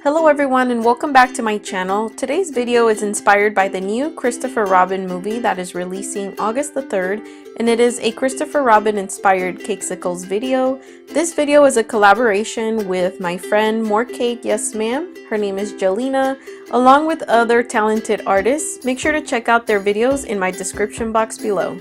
Hello everyone and welcome back to my channel. Today's video is inspired by the new Christopher Robin movie that is releasing August the 3rd, and it is a Christopher Robin inspired Cakesicles video. This video is a collaboration with my friend More Cake Yes Ma'am. Her name is Jelena, along with other talented artists. Make sure to check out their videos in my description box below.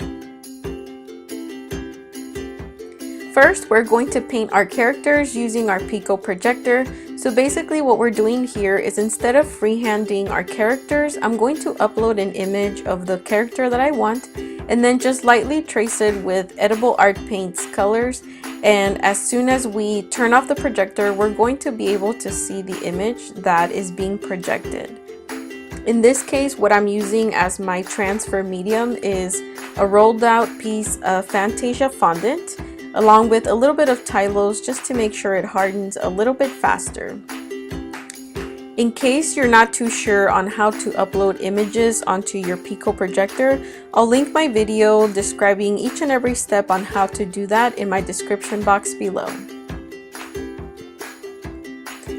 First, we're going to paint our characters using our Pico projector. So basically what we're doing here is instead of freehanding our characters, I'm going to upload an image of the character that I want and then just lightly trace it with Edible Art Paint's colors. And as soon as we turn off the projector, we're going to be able to see the image that is being projected. In this case, what I'm using as my transfer medium is a rolled out piece of Fantasia fondant, along with a little bit of Tylos just to make sure it hardens a little bit faster. In case you're not too sure on how to upload images onto your Pico projector, I'll link my video describing each and every step on how to do that in my description box below.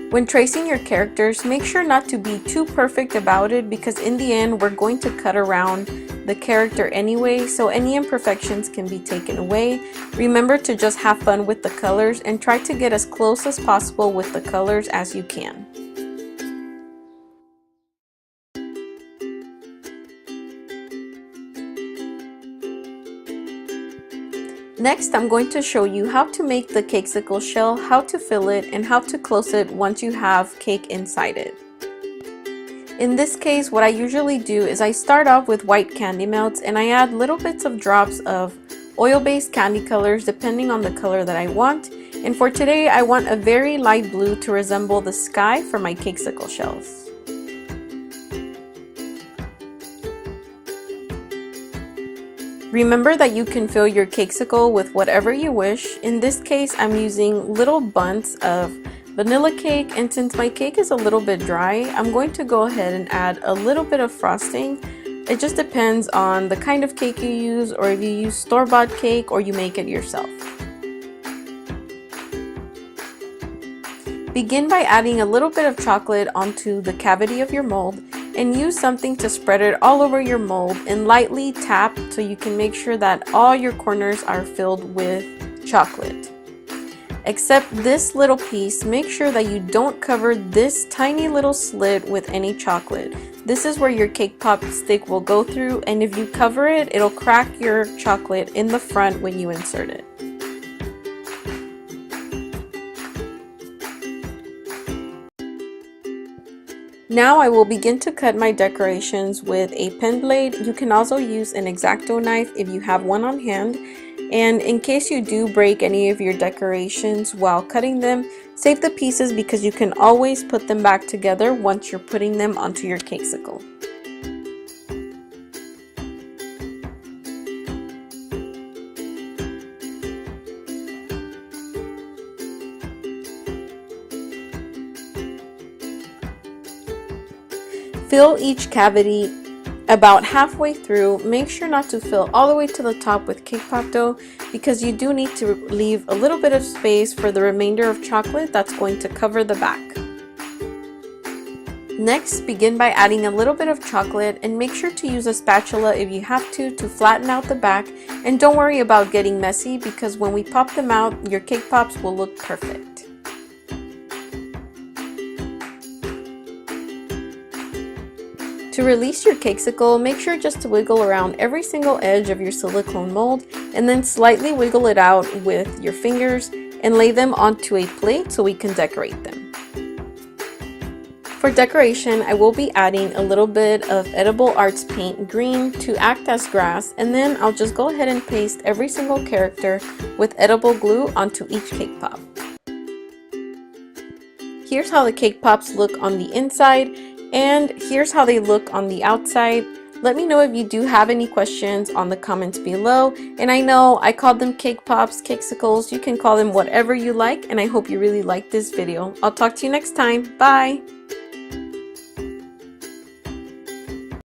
When tracing your characters, make sure not to be too perfect about it because in the end we're going to cut around the character anyway, so any imperfections can be taken away. Remember to just have fun with the colors and try to get as close as possible with the colors as you can. Next, I'm going to show you how to make the Cakesicle shell, how to fill it, and how to close it once you have cake inside it. In this case, what I usually do is I start off with white candy melts and I add little bits of drops of oil-based candy colors depending on the color that I want. And for today, I want a very light blue to resemble the sky for my Cakesicle shells. Remember that you can fill your Cakesicle with whatever you wish. In this case, I'm using little bunts of vanilla cake, and since my cake is a little bit dry, I'm going to go ahead and add a little bit of frosting. It just depends on the kind of cake you use, or if you use store-bought cake or you make it yourself. Begin by adding a little bit of chocolate onto the cavity of your mold and use something to spread it all over your mold and lightly tap so you can make sure that all your corners are filled with chocolate. Except this little piece, make sure that you don't cover this tiny little slit with any chocolate. This is where your cake pop stick will go through, and if you cover it, it'll crack your chocolate in the front when you insert it. Now I will begin to cut my decorations with a pen blade. You can also use an X-Acto knife if you have one on hand. And in case you do break any of your decorations while cutting them, save the pieces because you can always put them back together once you're putting them onto your Cakesicle. Fill each cavity about halfway through. Make sure not to fill all the way to the top with cake pop dough because you do need to leave a little bit of space for the remainder of chocolate that's going to cover the back. Next, begin by adding a little bit of chocolate and make sure to use a spatula if you have to flatten out the back, and don't worry about getting messy because when we pop them out, your cake pops will look perfect. To release your Cakesicle, make sure just to wiggle around every single edge of your silicone mold and then slightly wiggle it out with your fingers and lay them onto a plate so we can decorate them. For decoration, I will be adding a little bit of Edible Arts Paint Green to act as grass, and then I'll just go ahead and paste every single character with edible glue onto each cake pop. Here's how the cake pops look on the inside, and here's how they look on the outside. Let me know if you do have any questions on the comments below. And I know I called them cake pops, Cakesicles. You can call them whatever you like, and I hope you really liked this video. I'll talk to you next time. Bye!